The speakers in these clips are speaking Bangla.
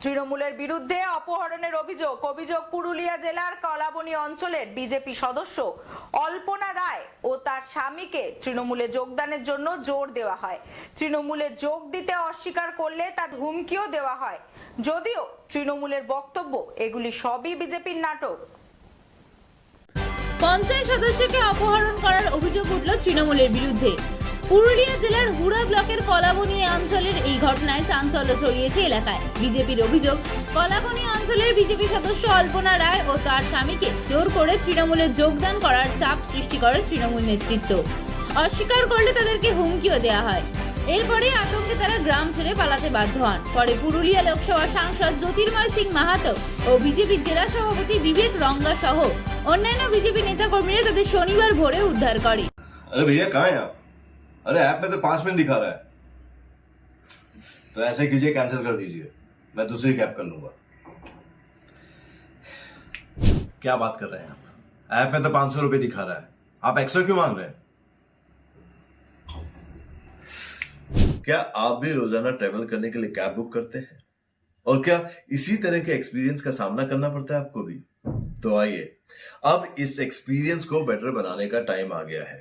তৃণমূলের বিরুদ্ধে অপহরণের অভিযোগ পুরুলিয়া জেলার কলাবনী অঞ্চলের বিজেপি সদস্য অল্পনা রায় ও তার স্বামীকে তৃণমূলে যোগদানের জন্য জোর দেওয়া হয়। তৃণমূলে যোগ দিতে অস্বীকার করলে তার হুমকিও দেওয়া হয়। যদিও তৃণমূলের বক্তব্য এগুলি সবই বিজেপির নাটক। পঞ্চায়েত সদস্যকে অপহরণ করার অভিযোগ উঠল তৃণমূলের বিরুদ্ধে। পুরুলিয়া জেলার হুড়া ব্লকের কলাবনী অঞ্চলের এই ঘটনায় চাঞ্চল্য ছড়িয়েছে এলাকায়। বিজেপির অভিযোগ, কলাবনী অঞ্চলের বিজেপি সদস্য অল্পনা রায় ও তার স্বামীকে জোর করে তৃণমূলে যোগদান করার চাপ সৃষ্টি করে তৃণমূল নেতৃত্ব। অস্বীকার করলে তাদেরকে হুমকিও দেওয়া হয়। এরপরে আতঙ্কে তারা গ্রাম ছেড়ে পালাতে বাধ্য হন। পরে পুরুলিয়া লোকসভা সাংসদ জ্যোতির্ময় সিং মাহাতো ও বিজেপির জেলা সভাপতি বিবেক রঙ্গা সহ অন্যান্য বিজেপি নেতাকর্মীরা তাদের শনিবার ভোরে উদ্ধার করে। अरे भैया कहाँ हैं आप? अरे ऐप में तो 5 मिनट दिखा रहा है। तो ऐसे कीजिए, कैंसिल कर दीजिए, मैं दूसरी कैब कर लूंगा। क्या बात कर रहे हैं आप? ऐप में तो 500 रुपए दिखा रहा है, आप एक्स्ट्रा क्यों मांग रहे हैं? क्या आप भी रोजाना ट्रेवल करने के लिए कैब बुक करते हैं? और क्या इसी तरह के एक्सपीरियंस का सामना करना पड़ता है आपको भी? तो आइए, अब इस एक्सपीरियंस को बेटर बनाने का टाइम आ गया है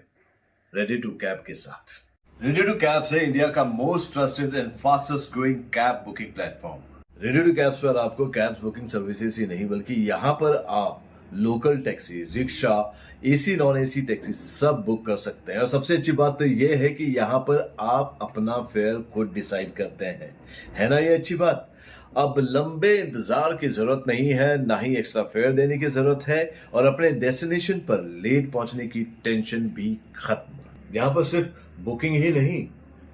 रेडी टू कैब के साथ। रेडी टू कैब से इंडिया का most trusted and fastest growing cab booking platform. Ready to cabs पर आपको कैब बुकिंग सर्विसेज ही नहीं बल्कि यहाँ पर आप local taxi, rickshaw, AC non AC taxi सब बुक कर सकते हैं। और सबसे अच्छी बात तो ये है कि यहाँ पर आप अपना फेयर खुद डिसाइड करते हैं, है ना? ये अच्छी बात। अब लंबे इंतजार की जरूरत नहीं है, ना ही एक्स्ट्रा फेयर देने की जरूरत है, और अपने डेस्टिनेशन पर लेट पहुंचने की टेंशन भी खत्म। यहाँ पर सिर्फ बुकिंग ही नहीं,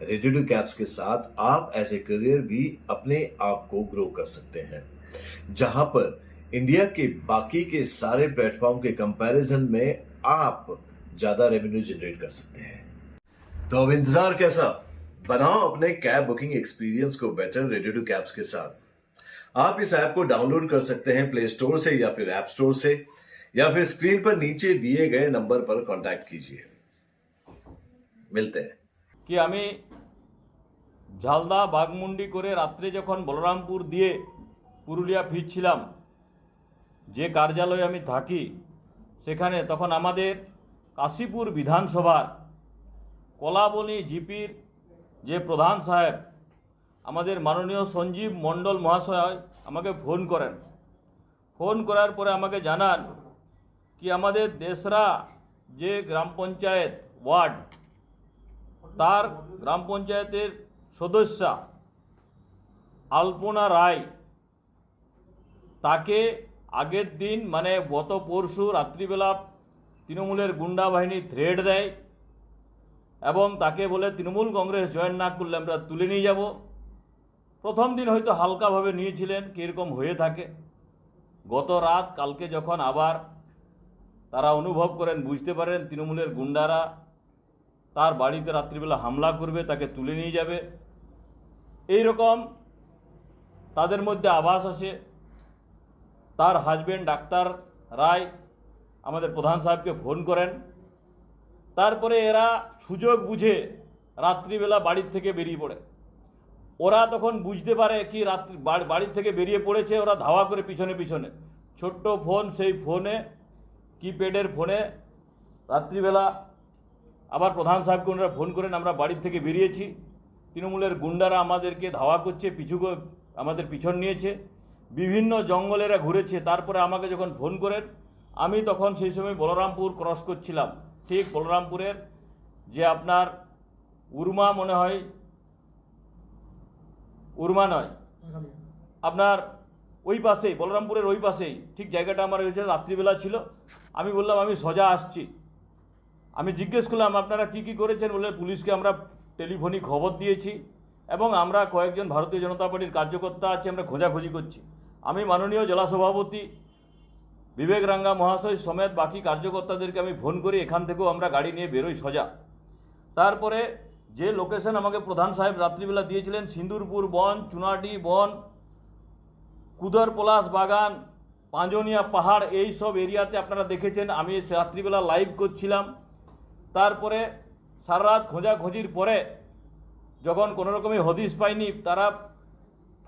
रेडी टू कैब्स के साथ आप एज ए करियर भी अपने आप को ग्रो कर सकते हैं, जहां पर इंडिया के बाकी के सारे प्लेटफॉर्म के कंपैरिजन में आप ज्यादा रेवेन्यू जनरेट कर सकते हैं। तो अब इंतजार कैसा? बनाओ अपने कैब बुकिंग एक्सपीरियंस को बेटर रेडी टू कैब्स के साथ। आप इस ऐप को डाउनलोड कर सकते हैं प्ले स्टोर से या फिर ऐप स्टोर से, या फिर स्क्रीन पर नीचे दिए गए नंबर पर कांटेक्ट कीजिए। मिलते हैं। कि আমি ঝালদা বাগমুন্ডি করে রাত্রে যখন বলরামপুর দিয়ে পুরুলিয়া ফিরছিলাম, যে কার্যালয়ে আমি থাকি সেখানে তখন আমাদের কাশীপুর বিধানসভার কলাবনী জিপির যে প্রধান সাহেব আমাদের মাননীয় সঞ্জীব মণ্ডল মহাশয় আমাকে ফোন করেন। ফোন করার পরে আমাকে জানান কি আমাদের দেশরা যে গ্রাম পঞ্চায়েত ওয়ার্ড, তার গ্রাম পঞ্চায়েতের সদস্যা অল্পনা রায়, তাকে আগের দিন মানে গত পরশু রাত্রিবেলা তৃণমূলের গুন্ডা বাহিনী থ্রেট দেয় এবং তাকে বলে তৃণমূল কংগ্রেস জয়েন না করলে আমরা তুলে নিয়ে যাব। প্রথম দিন হয়তো হালকাভাবে নিয়েছিলেন, কীরকম হয়ে থাকে। গত রাত কালকে যখন আবার তারা অনুভব করেন, বুঝতে পারেন তৃণমূলের গুন্ডারা তার বাড়িতে রাত্রিবেলা হামলা করবে, তাকে তুলে নিয়ে যাবে, এই রকম তাদের মধ্যে আভাস আসে। তার হাজবেন্ড ডাক্তার রায় আমাদের প্রধান সাহেবকে ফোন করেন। তারপরে এরা সুযোগ বুঝে রাত্রিবেলা বাড়ির থেকে বেরিয়ে পড়ে। ওরা তখন বুঝতে পারে কি রাত্রি বাড়ির থেকে বেরিয়ে পড়েছে, ওরা ধাওয়া করে পিছনে পিছনে, ছোট্ট ফোন, সেই ফোনে কিপ্যাডের ফোনে রাত্রিবেলা আবার প্রধান সাহেবকে ওনারা ফোন করেন, আমরা বাড়ির থেকে বেরিয়েছি, তৃণমূলের গুন্ডারা আমাদেরকে ধাওয়া করছে, আমাদের পিছন নিয়েছে, বিভিন্ন জঙ্গলেরা ঘুরেছে। তারপরে আমাকে যখন ফোন করেন, আমি তখন সেই সময় বলরামপুর ক্রস করছিলাম, ঠিক বলরামপুরের যে আপনার উরমা মনে হয়, উরমা নয়, আপনার ওই পাশেই, বলরামপুরের ওই পাশেই ঠিক জায়গাটা আমার হয়েছে, রাত্রিবেলা ছিল। আমি বললাম আমি সোজা আসছি। আমি জিজ্ঞেস করলাম আপনারা কি কি করেছেন, বলে পুলিশকে আমরা টেলিফোনিক খবর দিয়েছি এবং আমরা কয়েকজন ভারতীয় জনতা পার্টির কার্যকর্তা আছে, আমরা খোঁজাখুঁজি করছি। আমি মাননীয় জেলা সভাপতি বিবেক রাঙ্গা মহাশয় সমেত বাকি কার্যকর্তাদেরকে আমি ফোন করি, এখান থেকেও আমরা গাড়ি নিয়ে বেরোই সোজা। তারপরে যে লোকেশন আমাকে প্রধান সাহেব রাত্রিবেলা দিয়েছিলেন, সিন্দুরপুর বন, চুনাডি বন, কুদর পলাশ বাগান, পাঁজনিয়া পাহাড়, এই সব এরিয়াতে আপনারা দেখেছেন আমি রাত্রিবেলা লাইভ করছিলাম। তারপরে সারা রাত খোঁজাখুঁজির পরে যখন কোনো রকমই হদিশ পাইনি, তারা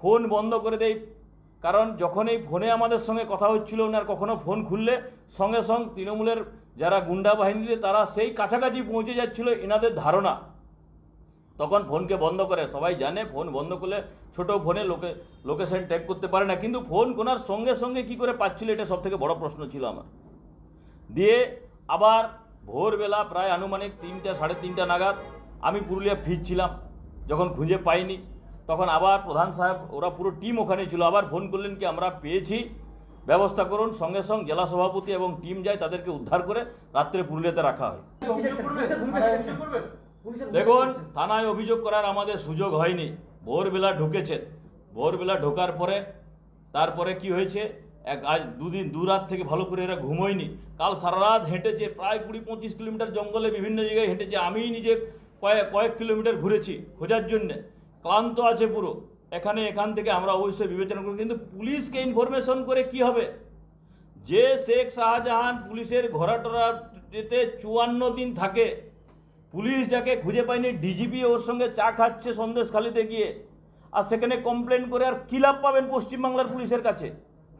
ফোন বন্ধ করে দেয় কারণ যখনই ফোনে আমাদের সঙ্গে কথা হচ্ছিল, ওনার কখনো ফোন খুললে সঙ্গে সঙ্গে তৃণমূলের যারা গুন্ডা বাহিনীতে তারা সেই কাছাকাছি পৌঁছে যাচ্ছিল এনাদের ধারণা। তখন ফোনকে বন্ধ করে, সবাই জানে ফোন বন্ধ করলে ছোট ফোনে লোকেশন ট্যাগ করতে পারে না, কিন্তু ফোন কোনার সঙ্গে সঙ্গে কি করে পাচ্ছিল, এটা সবথেকে বড় প্রশ্ন ছিল আমার। দিয়ে আবার ভোরবেলা প্রায় আনুমানিক 3টা সাড়ে 3টা নাগাদ আমি পুরুলিয়া ফিরছিলাম, যখন খুঁজে পাইনি তখন আবার প্রধান সাহেব ওরা পুরো টিম ওখানে ছিল, আবার ফোন করলেন কি আমরা পেয়েছি, ব্যবস্থা করুন। সঙ্গে সঙ্গে জেলা সভাপতি এবং টিম যায়, তাদেরকে উদ্ধার করে রাত্রে পুরুলিয়াতে রাখা হয়। দেখুন, থানায় অভিযোগ করার আমাদের সুযোগ হয়নি। ভোরবেলা ঢুকেছে, ভোরবেলা ঢোকার পরে তারপরে কি হয়েছে, আজ দু রাত থেকে ভালো করে এরা ঘুমোয়নি। কাল সারা রাত হেঁটেছে, প্রায় 20-25 কিলোমিটার জঙ্গলে বিভিন্ন জায়গায় হেঁটেছে। আমি নিজে কয়েক কিলোমিটার ঘুরেছি খোঁজার জন্যে, ক্লান্ত আছে পুরো। এখান থেকে আমরা অবশ্যই বিবেচনা করি, কিন্তু পুলিশকে ইনফরমেশন করে কি হবে? যে শেখ শাহজাহান পুলিশের ঘোরাটোরাতে 54 দিন থাকে, পুলিশ যাকে খুঁজে পায়নি, ডিজিপি ওর সঙ্গে চা খাচ্ছে সন্দেশখালিতে গিয়ে, আর সেখানে কমপ্লেন করে আর কী লাভ পাবেন পশ্চিমবাংলার পুলিশের কাছে?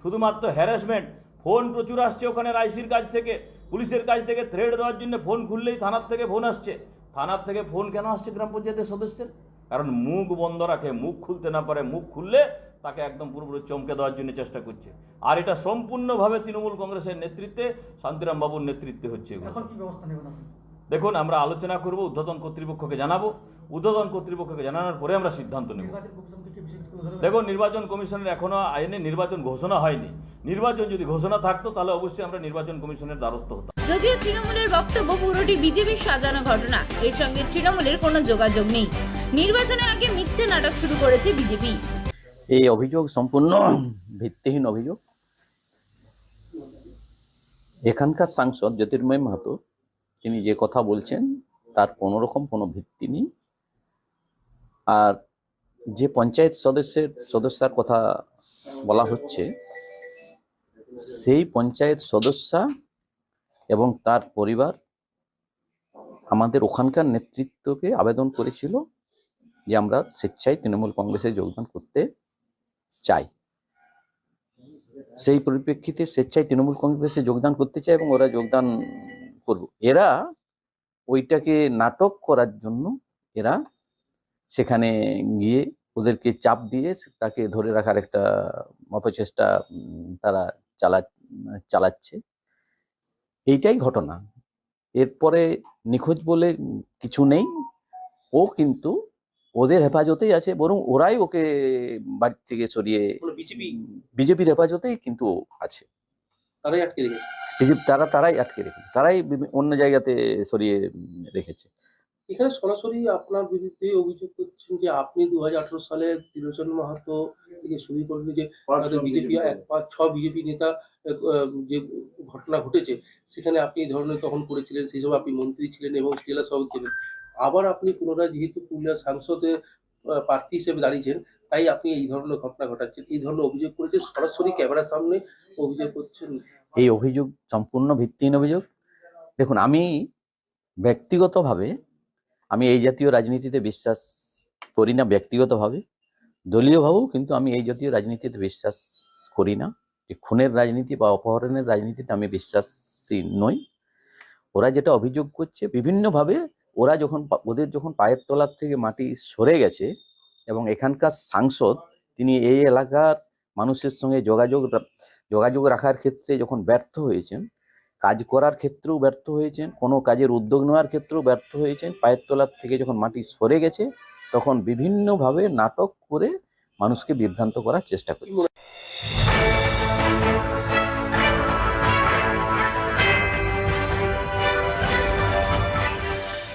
শুধুমাত্র হ্যারাসমেন্ট। ফোন প্রচুর আসছে ওখানে আইসির কাছ থেকে, পুলিশের কাছ থেকে থ্রেড দেওয়ার জন্য ফোন খুললেই থানার থেকে ফোন আসছে। থানার থেকে ফোন কেন আসছে গ্রাম পঞ্চায়েতের সদস্যের? কারণ মুখ বন্ধ রাখে, মুখ খুলতে না পারে, মুখ খুললে তাকে একদম পুরোপুরি চমকে দেওয়ার জন্য চেষ্টা করছে। আর এটা সম্পূর্ণভাবে তৃণমূল কংগ্রেসের নেতৃত্বে, শান্তিরাম বাবুর নেতৃত্বে হচ্ছে। দেখুন, আমরা আলোচনা করব, ঊর্ধ্বতন কর্তৃপক্ষকে জানাবো, ঊর্ধ্বতন কর্তৃপক্ষকে জানানোর পরে আমরা সিদ্ধান্ত নেব। দেখুন, নির্বাচন কমিশনের এখনো আইনে নির্বাচন ঘোষণা হয়নি। নির্বাচন যদি ঘোষণা থাকতো তাহলে অবশ্যই আমরা নির্বাচন কমিশনের দ্বারস্থ হতাম। যদিও তৃণমূলের বক্তব্য পুরোটি বিজেপির সাজানো ঘটনা, এর সঙ্গে তৃণমূলের কোনো যোগাযোগ নেই। নির্বাচনের আগে মিথ্যে নাটক শুরু করেছে বিজেপি। এই অভিযোগ সম্পূর্ণ ভিত্তিহীন অভিযোগ। এখানকার সাংসদ জ্যোতির্ময় মাহাতো তিনি যে কথা বলছেন তার কোনো রকম কোনো ভিত্তি নেই। আর যে পঞ্চায়েত সদস্যার কথা বলা হচ্ছে, সেই পঞ্চায়েত সদস্যা এবং তার পরিবার আমাদের ওখানকার নেতৃত্বকে আবেদন করেছিল যে আমরা স্বেচ্ছায় তৃণমূল কংগ্রেসে যোগদান করতে চাই। সেই পরিপ্রেক্ষিতে স্বেচ্ছায় তৃণমূল কংগ্রেসে যোগদান করতে চায় এবং ওরা যোগদান করব। এরা ওইটাকে নাটক করার জন্য এরা সেখানে গিয়ে ওদেরকে চাপ দিয়ে তাকে ধরে রাখার একটা অপচেষ্টা তারা চালাচ্ছে। এইটাই ঘটনা। এরপরে নিখোঁজ বলে কিছু নেই। ও কিন্তু ওদের হেফাজতেই আছে, বরং ওরাই ওকে বাড়ি থেকে সরিয়ে বিজেপির হেফাজতেই কিন্তু আছে। তারাই আটকে রেখেছে, তারাই আটকে রেখেছে, তারাই অন্য জায়গাতে সরিয়ে রেখেছে। এখানে সরাসরি আপনার বিরুদ্ধে অভিযোগ করছেন যে আপনি 2018 সালে ত্রিলোচন মাহাতো থেকে শুরু করেন, যে বিজেপি 5-6 বিজেপি নেতা যে ঘটনা ঘটেছে সেখানে আপনি এই ধরনের তখন করেছিলেন, সেই সময় আপনি মন্ত্রী ছিলেন এবং জেলা সভাপতি ছিলেন। আবার আপনি পুনরায় যেহেতু পুরুলিয়া সাংসদে প্রার্থী হিসেবে দাঁড়িয়েছেন, তাই আপনি এই ধরনের ঘটনা ঘটাচ্ছেন, এই ধরনের অভিযোগ করেছেন, সরাসরি ক্যামেরার সামনে অভিযোগ করছেন। এই অভিযোগ সম্পূর্ণ ভিত্তিহীন অভিযোগ। দেখুন, আমি ব্যক্তিগতভাবে আমি এই জাতীয় রাজনীতিতে বিশ্বাস করি না, ব্যক্তিগতভাবে, দলীয়ভাবেও কিন্তু আমি এই জাতীয় রাজনীতিতে বিশ্বাস করি না। যে খুনের রাজনীতি বা অপহরণের রাজনীতিতে আমি বিশ্বাসী নই। ওরা যেটা অভিযোগ করছে বিভিন্নভাবে, ওদের যখন পায়ের তলার থেকে মাটি সরে গেছে এবং এখানকার সাংসদ তিনি এই এলাকার মানুষের সঙ্গে যোগাযোগ রাখার ক্ষেত্রে যখন ব্যর্থ হয়েছেন, কাজ করার ক্ষেত্রেও ব্যর্থ হয়েছেন, কোনো কাজের উদ্যোগ নেওয়ার ক্ষেত্রেও ব্যর্থ হয়েছেন, পায়ের তলার থেকে যখন মাটি সরে গেছে তখন বিভিন্নভাবে নাটক করে মানুষকে বিভ্রান্ত করার চেষ্টা করছে।